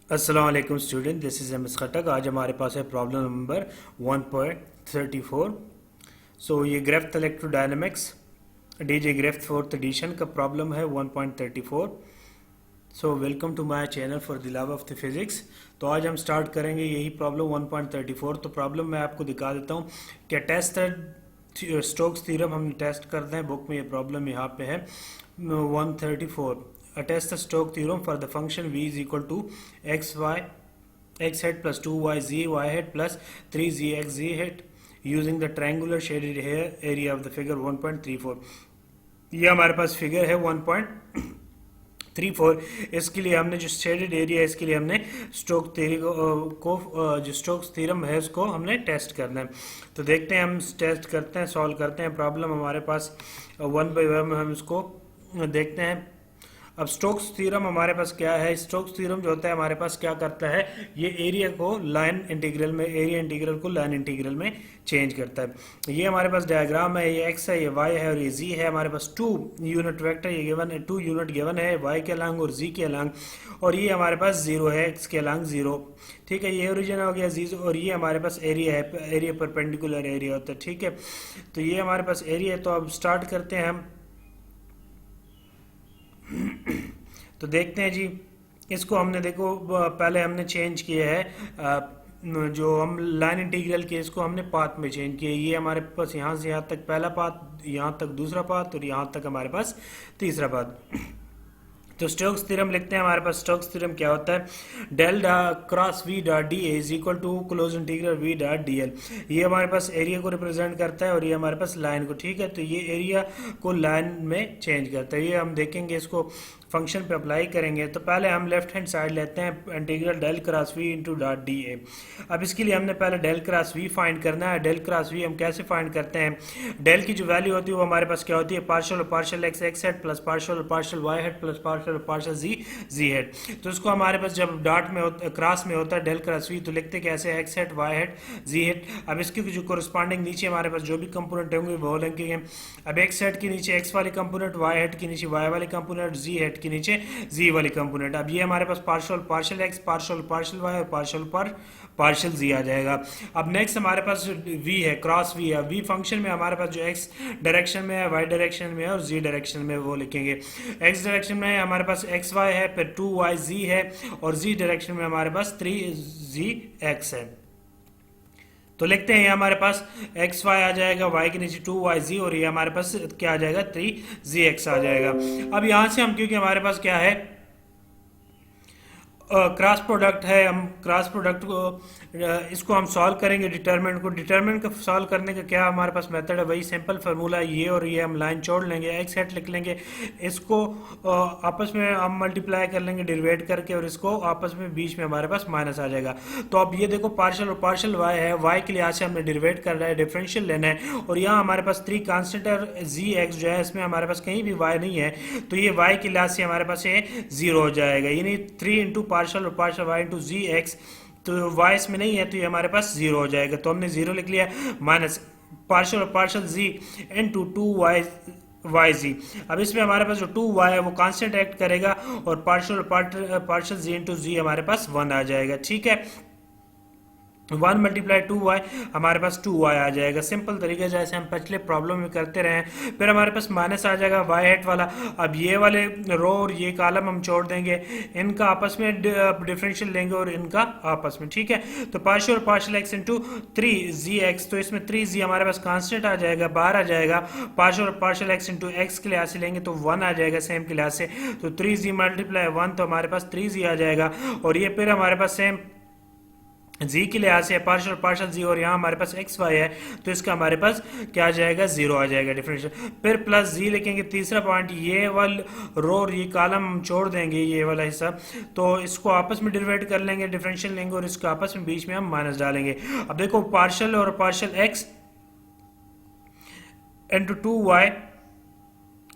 अस्सलाम वालेकुम student, this is M S Khatak. आज हमारे पास है प्रॉब्लम नंबर 1.34। ये Griffith electrodynamics DJ Griffith fourth edition का प्रॉब्लम है 1.34। Welcome to my channel for the love of the physics. तो आज हम स्टार्ट करेंगे यही प्रॉब्लम 1.34। तो प्रॉब्लम मैं आपको दिखा देता हूँ क्या टेस्ट स्टोक्स थ्योरम हम टेस्ट करते हैं। बुक में ये प्रॉब्लम यहाँ पे है 134। Attest the Stokes theorem for the function v is equal to x hat plus 2yz y hat plus 3zx z hat using the triangular shaded area of the figure 1.34। ये हमारे पास figure है 1.34। इसके लिए हमने जो शेडेड एरिया है इसके लिए हमने स्टोक्स थ्योरी को जो स्टोक्स थ्योरम है उसको हमने टेस्ट करना है। तो देखते हैं, हम टेस्ट करते हैं, सॉल्व करते हैं प्रॉब्लम। हमारे पास वन बाई वन हम इसको देखते हैं। अब स्टोक्स थ्योरम हमारे पास क्या है। स्टोक्स थ्योरम जो होता है हमारे पास क्या करता है, ये एरिया को लाइन इंटीग्रल में, एरिया इंटीग्रल को लाइन इंटीग्रल में चेंज करता है। ये हमारे पास डायग्राम है, ये एक्स है, ये वाई है और ये जी है। हमारे पास 2 यूनिट वेक्टर ये गिवन है, 2 यूनिट गिवन है वाई के अलांग और जी के अलांग, और ये हमारे पास 0 है एक्स के अलांग 0। ठीक है, ये ओरिजिन हो गया जी, और ये हमारे पास एरिया है, एरिया परपेंडिकुलर एरिया होता है। ठीक है, तो ये हमारे पास एरिया है। तो अब स्टार्ट करते हैं हम। तो देखते हैं जी, इसको हमने देखो पहले हमने चेंज किया है जो हम लाइन इंटीग्रल के इसको हमने पाथ में चेंज किया। ये हमारे पास यहाँ से यहाँ तक पहला पाथ, यहाँ तक दूसरा पाथ और यहाँ तक हमारे पास तीसरा पाथ। तो स्टोक्स थ्योरम लिखते हैं। हमारे पास स्टोक्स थ्योरम क्या होता है, del cross v dot d is equal to close integral v dot d l. ये हमारे पास एरिया को रिप्रेजेंट करता है और ये हमारे पास लाइन को। ठीक है, तो ये एरिया को लाइन में चेंज करता है। ये हम देखेंगे, इसको फंक्शन पे अप्लाई करेंगे। तो पहले हम लेफ्ट हैंड साइड लेते हैं, integral del cross v into dot d a. अब इसके लिए हमने पहले डेल क्रॉस वी फाइंड करना है। डेल क्रॉस वी हम कैसे फाइंड करते हैं, डेल की जो वैल्यू होती है वो हमारे पास क्या होती है, पार्शियल और partial X X head plus partial और partial Y head plus partial और पार्शियल जी जी हेड। तो इसको हमारे पास जब डॉट में क्रॉस में होता है डेल क्रॉस वी, तो लिखते कैसे, एक्स हेड वाई हेड जी हेड। अब इसकी जो कोरस्पॉन्डिंग नीचे हमारे पास जो भी कंपोनेंट होंगे वो लिखेंगे। अब एक्स हेड के नीचे एक्स वाले कंपोनेंट, वाई हेड के नीचे वाई वाले कंपोनेंट, जी हेड के नीचे जी वाली कंपोनेंट। अब ये हमारे पास partial partial X, partial partial Y और पार्शियल पर पार्शियल जी आ जाएगा। अब नेक्स्ट हमारे पास वी है, क्रॉस वी है। वी फंक्शन में हमारे पास जो एक्स डायरेक्शन में है, वाई डायरेक्शन में है और जी डायरेक्शन में वो लिखेंगे। एक्स डायरेक्शन में हमारे पास एक्स वाई है, फिर 2y जी है, और जी डायरेक्शन में हमारे पास 3z x है। तो लिखते हैं ये हमारे पास एक्स वाई आ जाएगा, वाई के नीचे 2yz, और ये हमारे पास क्या आ जाएगा, 3zx आ जाएगा। अब यहां से हम, क्योंकि हमारे पास क्या है, क्रॉस प्रोडक्ट है, हम क्रॉस प्रोडक्ट को इसको हम सॉल्व करेंगे डिटरमिनेंट को। डिटरमिनेंट को सॉल्व करने का क्या हमारे पास मेथड है, वही सिंपल फार्मूला है। ये और ये हम लाइन छोड़ लेंगे, एक्स हेड लिख लेंगे, इसको आपस में हम मल्टीप्लाई कर लेंगे डेरिवेट करके, और इसको आपस में बीच में हमारे पास माइनस आ जाएगा। तो अब ये देखो पार्शियल और पार्शियल वाई है, वाई के लिहाज से हमने डेरिवेट कर रहा है, डिफरेंशियल लेना है, और यहाँ हमारे पास 3 कांस्टेंट और जी एक्स जो है इसमें हमारे पास कहीं भी वाई नहीं है, तो ये वाई के लिहाज से हमारे पास ये 0 हो जाएगा। यानी 3 इंटू पार्शियल और पार्शियल वाई इंटू जी एक्स, तो वाई इसमें नहीं है तो ये हमारे पास 0 हो जाएगा। तो हमने 0 लिख लिया, माइनस पार्शियल और पार्शियल जी इंटू 2y वाई जी। अब इसमें हमारे पास जो 2y है वो कांस्टेंट एक्ट करेगा, और पार्शियल पार्शियल जी इंटू जी हमारे पास 1 आ जाएगा। ठीक है, 1 मल्टीप्लाई 2y हमारे पास 2y आ जाएगा। सिंपल तरीके जैसे हम पिछले प्रॉब्लम में करते रहे। फिर हमारे पास माइनस आ जाएगा y हेड वाला। अब ये वाले रो और ये कॉलम हम छोड़ देंगे, इनका आपस में डिफरेंशियल लेंगे और इनका आपस में। ठीक है, तो पार्शियल और पार्शियल एक्स इंटू 3zx, तो इसमें 3z हमारे पास कांस्टेंट आ जाएगा, बाहर आ जाएगा। पार्शियल और पार्शियल एक्स इंटू एक्स के लिहाज से लेंगे तो 1 आ जाएगा सेम के लिहाज से, तो 3z मल्टीप्लाई 1 तो हमारे पास 3z आ जाएगा। और ये फिर हमारे पास सेम जी के लिहाज से पार्शियल पार्शियल जी, और यहाँ हमारे पास एक्स वाई है तो इसका हमारे पास क्या आ जाएगा, 0 आ जाएगा डिफरेंशियल। फिर प्लस जी लिखेंगे। तीसरा पॉइंट, ये वाला रो और ये कॉलम हम छोड़ देंगे, ये वाला हिस्सा, तो इसको आपस में डिवाइड कर लेंगे, डिफरेंशियल लेंगे, और इसको आपस में बीच में हम माइनस डालेंगे। अब देखो पार्शियल और पार्शियल एक्स इंटू 2y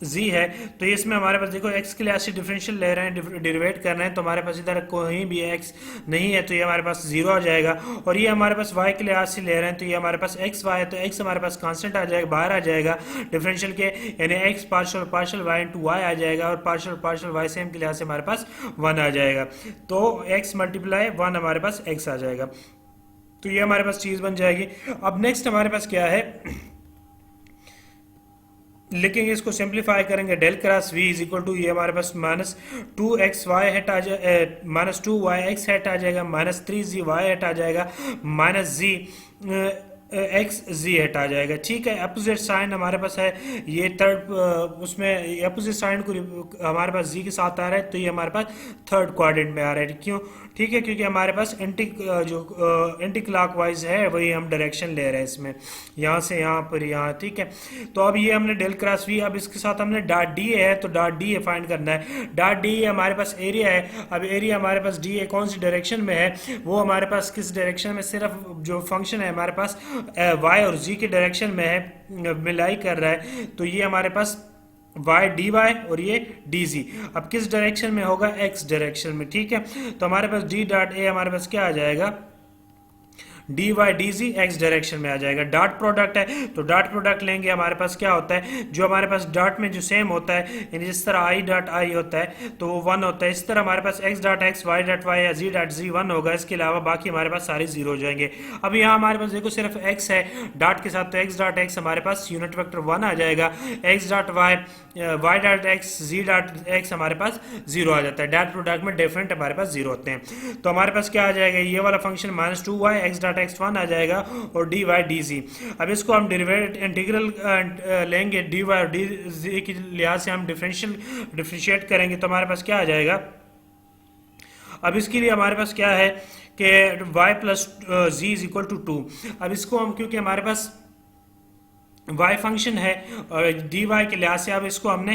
जी है। तो इसमें हमारे पास देखो एक्स के लिए ऐसे डिफरेंशियल ले रहे हैं, डेरिवेट कर रहे हैं, तो हमारे पास इधर कोई भी एक्स नहीं है, तो ये हमारे पास जीरो आ जाएगा। और ये हमारे पास वाई के लिए ऐसे ले रहे हैं, तो ये हमारे पास एक्स वाई है, तो एक्स हमारे पास कांस्टेंट आ जाएगा, बाहर आ जाएगा डिफरेंशियल के, यानी X partial partial Y into Y आ जाएगा, और पार्शियल पार्शियल वाई सेम के लिहाज से हमारे पास वन आ जाएगा। तो एक्स मल्टीप्लाई वन हमारे पास एक्स आ जाएगा। तो ये हमारे पास चीज़ बन जाएगी। अब नेक्स्ट हमारे पास क्या है, लिखेंगे इसको, सिंप्लीफाई करेंगे, del cross V is equal to, ये हमारे पास minus two X Y hat आ जाए, minus two Y X hat आ जाएगा, minus three Z Y hat आ जाएगा, minus Z x Z hat आ जाएगा। ठीक है, अपोजिट साइन हमारे पास है, ये थर्ड उसमें अपोजिट साइन को हमारे पास जी के साथ आ रहा है, तो ये हमारे पास थर्ड क्वाड्रेंट में आ रहा है। क्यों? ठीक है, क्योंकि हमारे पास एंटी क्लॉकवाइज है, वही हम डायरेक्शन ले रहे हैं इसमें, यहाँ से यहाँ पर यहाँ। ठीक है, तो अब ये हमने डेल क्रॉस वी, अब इसके साथ हमने डॉट डी है, तो डॉट डी फाइंड करना है। डॉट डी हमारे पास एरिया है, अब एरिया हमारे पास डी है, कौन सी डायरेक्शन में है, वो हमारे पास किस डायरेक्शन में, सिर्फ जो फंक्शन है हमारे पास वाई और जी के डायरेक्शन में है, मिलाई कर रहा है, तो ये हमारे पास वाई डी वाई और ये डी जी। अब किस डायरेक्शन में होगा, एक्स डायरेक्शन में। ठीक है, तो हमारे पास डी डॉट ए हमारे पास क्या आ जाएगा, d Y D z x direction में आ जाएगा। डॉट प्रोडक्ट है, तो डॉट प्रोडक्ट लेंगे, हमारे पास क्या होता है, जो हमारे पास डॉट में जो सेम होता है, यानी जिस तरह आई डॉट आई होता है तो वो वन होता है, इस तरह हमारे पास X dot X, Y dot Y या जी डॉट जी वन होगा, इसके अलावा बाकी हमारे पास सारे जीरो हो जाएंगे। अब यहाँ हमारे पास देखो सिर्फ एक्स है डॉट के साथ, तो एक्स डॉट एक्स हमारे पास यूनिट वेक्टर वन आ जाएगा, X dot Y, Y dot X, Z dot X हमारे पास जीरो आ जाता है। डॉट प्रोडक्ट में डिफरेंट हमारे पास जीरो होते हैं, तो हमारे पास क्या आ जाएगा, ये वाला function minus two Y X dot X one आ जाएगा, और डी वाई डी जी। अब इसको हम डेरिवेट इंटीग्रल लेंगे, डी वाई और डी जी के लिहाज से हम डिफरेंशिएट करेंगे, तो हमारे पास क्या आ जाएगा। अब इसके लिए हमारे पास क्या है कि y plus z is equal to two. अब इसको हम, क्योंकि हमारे पास y फंक्शन है और डी वाई के लिहाज से, अब इसको हमने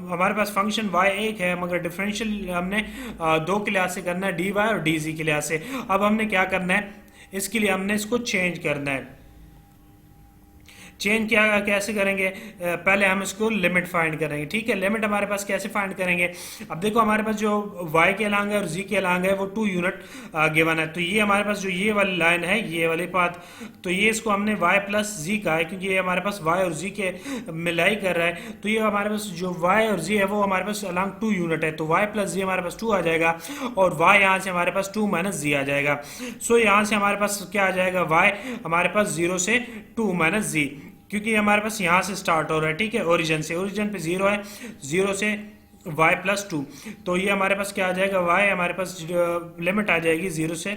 हमारे पास फंक्शन y एक है, मगर डिफरेंशियल हमने दो के लिहाज से करना है, डी वाई और डी जी के लिहाज से। अब हमने क्या करना है, इसके लिए हमने इसको चेंज करना है। चेंज क्या कैसे करेंगे, पहले हम इसको लिमिट फाइंड करेंगे। ठीक है, लिमिट हमारे पास कैसे फाइंड करेंगे, अब देखो हमारे पास जो y के अलांग है और z के अलांग है वो 2 यूनिट गिवन है, तो ये हमारे पास जो ये वाली लाइन है, ये वाली पाथ, तो ये इसको हमने y प्लस जी कहा है, क्योंकि ये हमारे पास y और z के मिलाई कर रहा है, तो ये हमारे पास जो y और z है वो हमारे पास अलांग 2 यूनिट है, तो y प्लस जी हमारे पास 2 आ जाएगा, और y यहाँ से हमारे पास 2 माइनस जी आ जाएगा। सो यहाँ से हमारे पास क्या आ जाएगा, y हमारे पास 0 से 2 माइनस जी, क्योंकि हमारे पास यहाँ से स्टार्ट हो रहा है। ठीक है, ओरिजिन पे जीरो है, जीरो से y प्लस टू, तो ये हमारे पास क्या आ जाएगा, y हमारे पास लिमिट आ जाएगी 0 से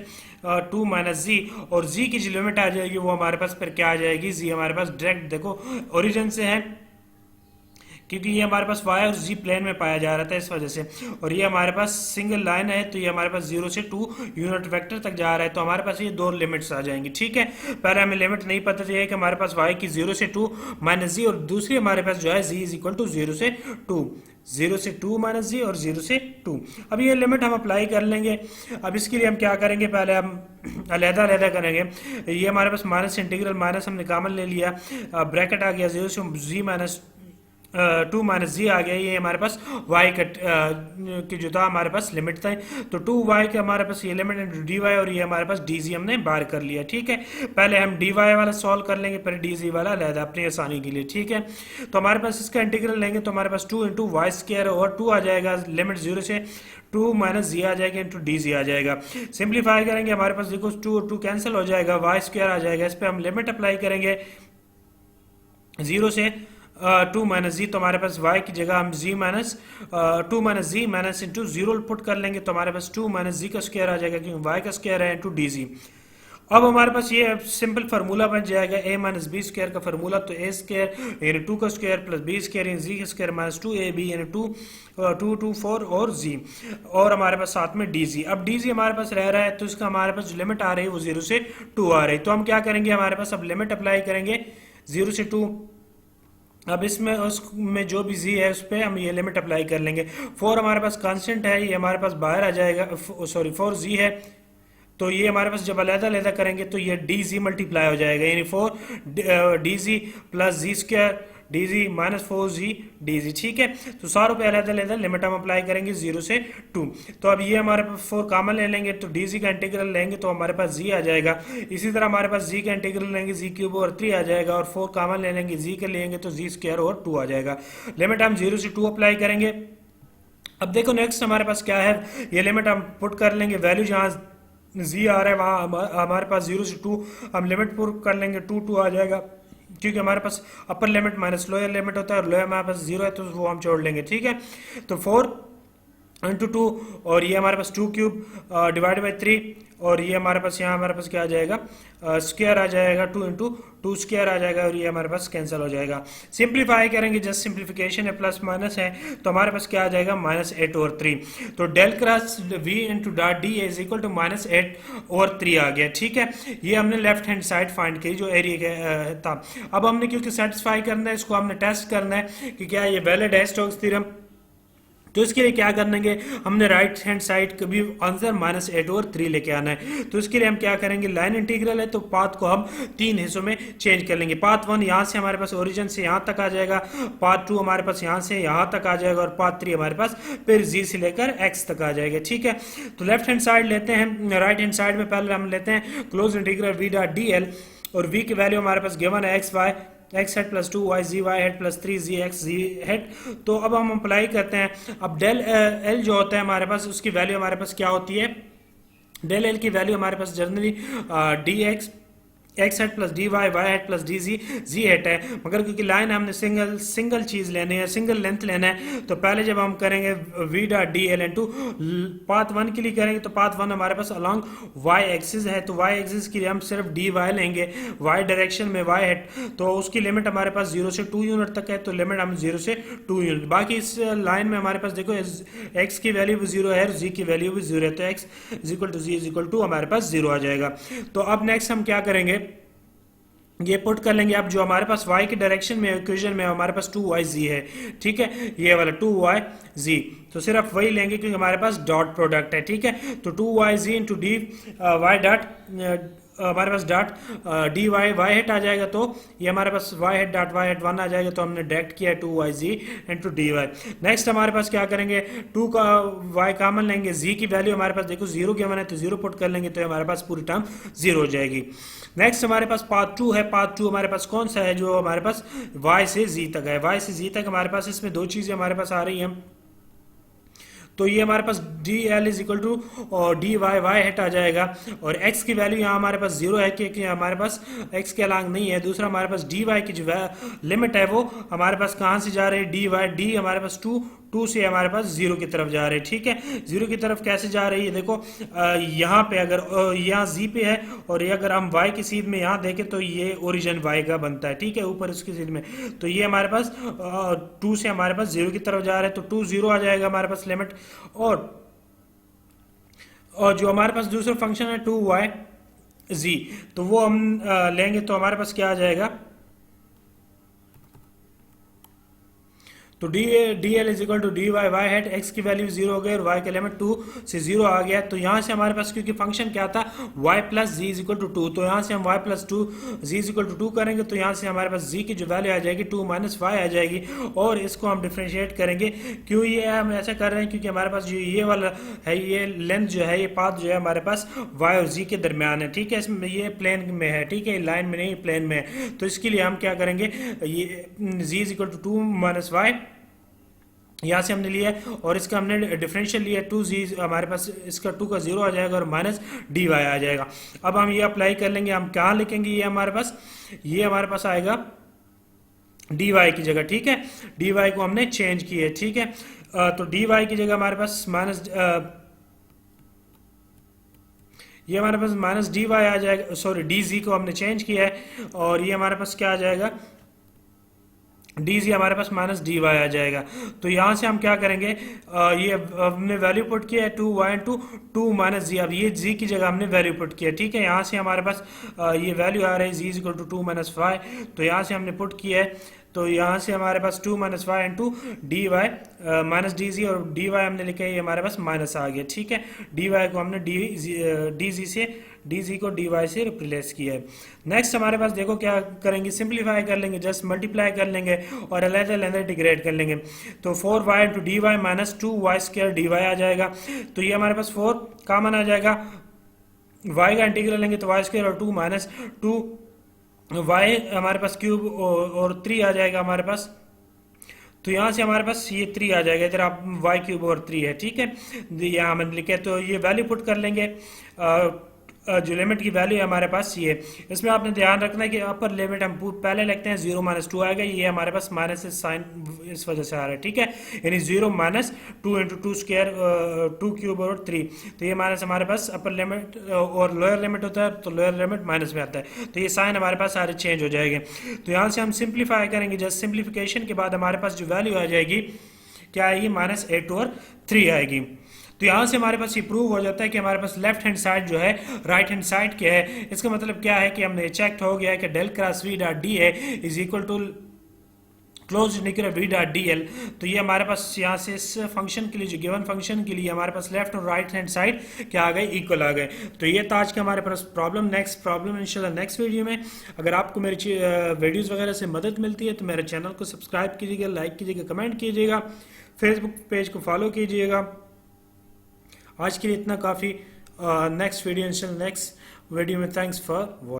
2 माइनस जी, और z की जो लिमिट आ जाएगी वो हमारे पास फिर क्या आ जाएगी, z हमारे पास डायरेक्ट देखो ओरिजिन से है, क्योंकि ये हमारे पास y और z प्लेन में पाया जा रहा था इस वजह से, और ये हमारे पास सिंगल लाइन है, तो ये हमारे पास 0 से 2 यूनिट वेक्टर तक जा रहा है, तो हमारे पास ये दो लिमिट्स आ जाएंगी। ठीक है, पहले हमें लिमिट नहीं पता चाहिए कि हमारे पास y की 0 से 2 माइनस जी, और दूसरी हमारे पास जो है z इज इक्वल टू 0 से 2, 0 से 2 माइनस जी और 0 से 2। अब ये लिमिट हम अप्लाई कर लेंगे। अब इसके लिए हम क्या करेंगे, पहले हम अलहदा करेंगे। ये हमारे पास माइनस इंटीग्रल माइनस हमने कॉमन ले लिया, ब्रैकेट आ गया 0 से जी माइनस 2 माइनस जी आ गया, ये हमारे पास y की जो था हमारे पास लिमिट था, तो 2y के हमारे पास ये लिमिट dy, और ये हमारे पास dz हमने बाहर कर लिया। ठीक है, पहले हम dy वाला सॉल्व कर लेंगे, फिर dz वाला अलग अपनी आसानी के लिए। ठीक है, तो हमारे पास इसका इंटीग्रल लेंगे, तो हमारे पास 2 इंटू वाई स्क्वायर और 2 आ जाएगा, लिमिट 0 से 2 माइनस जी आ जाएगा इंटू डी जी आ जाएगा। सिंप्लीफाई करेंगे, हमारे पास देखो 2 और 2 कैंसिल हो जाएगा, वाई स्क्वायर आ जाएगा, इस पर हम लिमिट अप्लाई करेंगे 0 से 2 माइनस जी, तो हमारे पास y की जगह हम z माइनस 2 माइनस जी माइनस इंटू जीरो पुट कर लेंगे, तो हमारे पास 2 माइनस जी का स्क्वायर आ जाएगा, क्योंकि y का स्क्वायर है इंटू डी जी। अब हमारे पास ये सिंपल फार्मूला बन जाएगा a माइनस बी स्क्वायर का फार्मूला, तो a स्क्वायर यानी 2 का स्क्वायर प्लस b स्क्वायर यानी z का स्क्वायर माइनस 2ab यानी 2 4 और z, और हमारे पास साथ में dz। अब dz हमारे पास रह रहा है, तो इसका हमारे पास जो लिमिट आ रही है वो 0 से 2 आ रही है, तो हम क्या करेंगे, हमारे पास अब लिमिट अप्लाई करेंगे 0 से 2। अब इसमें उसमें जो भी z है उस पर हम ये लिमिट अप्लाई कर लेंगे। 4 हमारे पास कांस्टेंट है, ये हमारे पास बाहर आ जाएगा, सॉरी 4z है, तो ये हमारे पास जब अलग करेंगे तो ये डी जी मल्टीप्लाई हो जाएगा, यानी 4 D Z plus Z square D Z minus 4z D Z, ठीक है। तो सारों पे अलग अलग लिमिट हम अप्लाई करेंगे 0 से 2। तो अब ये हमारे पास 4 कॉमन ले लेंगे तो डी जी का इंटीग्रल लेंगे तो हमारे पास जी आ जाएगा। इसी तरह हमारे पास जी का इंटीग्रल लेंगे जी क्यूब ओवर 3 आ जाएगा, और 4 कॉमन ले लेंगे जी के लेंगे तो जी स्क्वायर ओवर 2 आ जाएगा। लिमिट हम 0 से 2 अप्लाई करेंगे। अब देखो नेक्स्ट हमारे पास क्या है, ये लिमिट हम पुट कर लेंगे, वैल्यू जहाँ जी आ रहा है वहाँ हमारे पास 0 से 2 हम लिमिट पुट कर लेंगे, 2 आ जाएगा, क्योंकि हमारे पास upper limit minus lower limit होता है और लोअर हमारे पास 0 है तो वो हम छोड़ लेंगे, ठीक है। तो 4 इंटू 2 और ये हमारे पास 2 क्यूब डिवाइड बाई 3, और ये हमारे पास यहाँ हमारे पास क्या आ जाएगा, स्क्वायर आ जाएगा, 2 इंटू 2 स्क्वायर आ जाएगा, और ये हमारे पास कैंसिल हो जाएगा। सिंप्लीफाई करेंगे, जस्ट सिंप्लीफिकेशन है, प्लस माइनस है तो हमारे पास क्या आ जाएगा, -8 ओवर 3। तो del cross v into dot d is equal to -8 over 3 आ गया, ठीक है। ये हमने लेफ्ट हैंड साइड फाइंड की जो एरिया था। अब हमने क्योंकि सेटिस्फाई करना है, इसको हमने टेस्ट करना है कि क्या ये वैलिड है स्टोक्स थ्योरम। तो इसके लिए क्या करेंगे, हमने राइट हैंड साइड कभी आंसर -8 ओवर 3 लेके आना है। तो इसके लिए हम क्या करेंगे, लाइन इंटीग्रल है तो पाथ को हम 3 हिस्सों में चेंज कर लेंगे। पाथ 1 यहाँ से हमारे पास ओरिजिन से यहाँ तक आ जाएगा, पाथ 2 हमारे पास यहाँ से यहाँ तक आ जाएगा, और पाथ 3 हमारे पास फिर जी से लेकर एक्स तक आ जाएगा, ठीक है। तो लेफ्ट हैंड साइड लेते हैं, राइट हैंड साइड में पहले हम लेते हैं close integral v dot d l, और वी की वैल्यू हमारे पास गिवन है x y x head plus 2y z y head plus 3 z x z head. तो अब हम अप्लाई करते हैं। अब डेल एल जो होता है हमारे पास, उसकी वैल्यू हमारे पास क्या होती है, डेल एल की वैल्यू हमारे पास generally D X head plus D Y Y head plus D Z Z hat है, मगर क्योंकि लाइन हमने सिंगल चीज लेनी है, सिंगल लेंथ लेना है, तो पहले जब हम करेंगे we dot d L into path 1 के लिए करेंगे तो पाथ 1 हमारे पास अलॉन्ग वाई एक्सिस है, तो वाई एक्सिस के लिए हम सिर्फ डी वाई लेंगे, वाई डायरेक्शन में वाई हेड, तो उसकी लिमिट हमारे पास 0 से 2 यूनिट तक है, तो लिमिट हम 0 से 2 यूनिट। बाकी इस लाइन में हमारे पास देखो एक्स की वैल्यू भी 0 है और जी की वैल्यू भी 0 है, तो x is equal to z is equal to हमारे पास 0 आ जाएगा। तो अब नेक्स्ट हम क्या करेंगे, ये पुट कर लेंगे। अब जो हमारे पास y की डायरेक्शन में इक्वेशन में हमारे पास 2yz है, ठीक है, ये वाला 2yz, तो सिर्फ वही लेंगे क्योंकि हमारे पास डॉट प्रोडक्ट है, ठीक है। तो 2yz into D Y dot हमारे पास dot D Y Y hat आ जाएगा, तो ये हमारे पास Y hat dot Y hat 1 आ जाएगा, तो हमने डायरेक्ट किया 2yz into D Y. Next हमारे पास क्या करेंगे, 2 का y कॉमन लेंगे, z की वैल्यू हमारे पास देखो 0 गिवन है तो 0 पुट कर लेंगे, तो हमारे पास पूरी टर्म 0 हो जाएगी। नेक्स्ट हमारे पास पाथ 2 है, पाथ 2 हमारे पास कौन सा है, जो हमारे पास y से z तक है, y से z तक हमारे पास इसमें दो चीजें हमारे पास आ रही हैं। तो ये हमारे पास D L is equal to D Y Y hat आ जाएगा, और x की वैल्यू यहाँ हमारे पास 0 है क्योंकि हमारे पास x के अलॉन्ग नहीं है। दूसरा हमारे पास डी वाई की जो लिमिट है वो हमारे पास कहाँ से जा रही है, डी वाई डी हमारे पास 2 से हमारे पास 0 की तरफ जा रहे हैं, ठीक है। 0 की तरफ कैसे जा रही है, देखो यहाँ पे अगर यहाँ z पे है और ये अगर हम y की सीध में यहाँ देखें तो ये ओरिजिन y का बनता है, ठीक है, ऊपर उसकी सीध में। तो ये हमारे पास 2 से हमारे पास 0 की तरफ जा रहे हैं, तो 2 0 आ जाएगा हमारे पास लिमिट। और जो हमारे पास दूसरा फंक्शन है 2yz, तो वो हम लेंगे तो हमारे पास क्या आ जाएगा, तो d L is equal to D Y Y head, x की वैल्यू 0 हो गई और y का लिमिट 2 से 0 आ गया। तो यहाँ से हमारे पास क्योंकि फंक्शन क्या था y plus z is equal to 2, तो यहाँ से हम y plus 2 z is equal to 2 करेंगे, तो यहाँ से हमारे पास g की जो वैल्यू आ जाएगी 2 माइनस वाई आ जाएगी, और इसको हम डिफ्रेंशिएट करेंगे। क्यों ये हम ऐसा कर रहे हैं, क्योंकि हमारे पास जो ये वाला है, ये लेंथ जो है, ये पाथ जो है हमारे पास y और z के दरमियान है, ठीक है, इसमें ये प्लेन में है, ठीक है, लाइन में नहीं प्लेन में है। तो इसके लिए हम क्या करेंगे, ये z is equal to 2 minus y यहाँ से हमने लिया है, और इसका हमने डिफरेंशियल लिया 2z, हमारे पास इसका 2 का 0 आ जाएगा और माइनस डी वाई आ जाएगा। अब हम ये अप्लाई कर लेंगे, हम क्या लिखेंगे, ये हमारे पास आएगा डी वाई की जगह, ठीक है, डी वाई को हमने चेंज किया है, ठीक है। तो डी वाई की जगह हमारे पास ये हमारे पास माइनस डी वाई आ जाएगा, सॉरी डी जी को हमने चेंज किया है, और ये हमारे पास क्या आ जाएगा, डी जी हमारे पास माइनस डी वाई आ जाएगा। तो यहाँ से हम क्या करेंगे, ये हमने वैल्यू पुट किया है 2y इंटू 2 माइनस जी, अब ये जी की जगह हमने वैल्यू पुट किया, ठीक है। यहाँ से हमारे पास ये वैल्यू आ रही है z equal to 2 minus y, तो यहाँ से हमने पुट किया है, तो यहाँ से हमारे पास 2 minus y into D Y minus d z, और डी वाई हमने लिखा है ये हमारे पास माइनस आ गया, ठीक है। डी वाई को हमने डी जी से डी जी को डी वाई से रिप्लेस किया है। नेक्स्ट हमारे पास देखो क्या करेंगे, सिंप्लीफाई कर लेंगे, जस्ट मल्टीप्लाई कर लेंगे और अलग डिग्रेड कर लेंगे। तो 4 Y into D Y minus 2 Y square D Y आ जाएगा। तो ये हमारे पास 4 कॉमन आ जाएगा, वाई का इंटीग्रल लेंगे तो वाई स्क्वायर और 2 माइनस 2 वाई हमारे पास क्यूब और 3 आ जाएगा हमारे पास। तो यहाँ से हमारे पास ये 3 आ जाएगा, इधर आप वाई क्यूब और 3 है, ठीक है। यहाँ हमने लिखे तो ये वैल्यू पुट कर लेंगे। जो लिमिट की वैल्यू है हमारे पास ये, इसमें आपने ध्यान रखना है कि अपर लिमिट हम पहले लिखते हैं 0 माइनस 2 आएगा, ये हमारे पास माइनस से साइन इस वजह से आ रहा है, ठीक है। यानी 0 माइनस 2 इंटू 2 स्क्वायर 2 क्यूब और 3, तो ये माइनस हमारे पास अपर लिमिट और लोअर लिमिट होता है, तो लोअर लिमिट माइनस में आता है, तो ये साइन हमारे पास सारे चेंज हो जाएंगे। तो यहाँ से हम सिंप्लीफाई करेंगे, जस्ट सिंप्लीफिकेशन के बाद हमारे पास जो वैल्यू आ जाएगी क्या आएगी, माइनस 8 और 3 आएगी। तो यहाँ से हमारे पास ये प्रूव हो जाता है कि हमारे पास लेफ्ट हैंड साइड जो है राइट हैंड साइड क्या है। इसका मतलब क्या है कि हमने चेक हो गया है कि del cross v dot d है इज इक्वल टू क्लोज निकल वी डॉट डी एल। तो ये हमारे पास यहाँ से इस फंक्शन के लिए, जो गिवन फंक्शन के लिए हमारे पास लेफ्ट और राइट हैंड साइड क्या आ गए, इक्वल आ गए। तो ये था आज का हमारे पास प्रॉब्लम। नेक्स्ट प्रॉब्लम इंशाल्लाह नेक्स्ट वीडियो में। अगर आपको मेरी वीडियोज़ वगैरह से मदद मिलती है तो मेरे चैनल को सब्सक्राइब कीजिएगा, लाइक कीजिएगा, कमेंट कीजिएगा, फेसबुक पेज को फॉलो कीजिएगा। आज के लिए इतना काफ़ी। नेक्स्ट वीडियो इंशाल्लाह नेक्स्ट वीडियो में। Thanks for watching.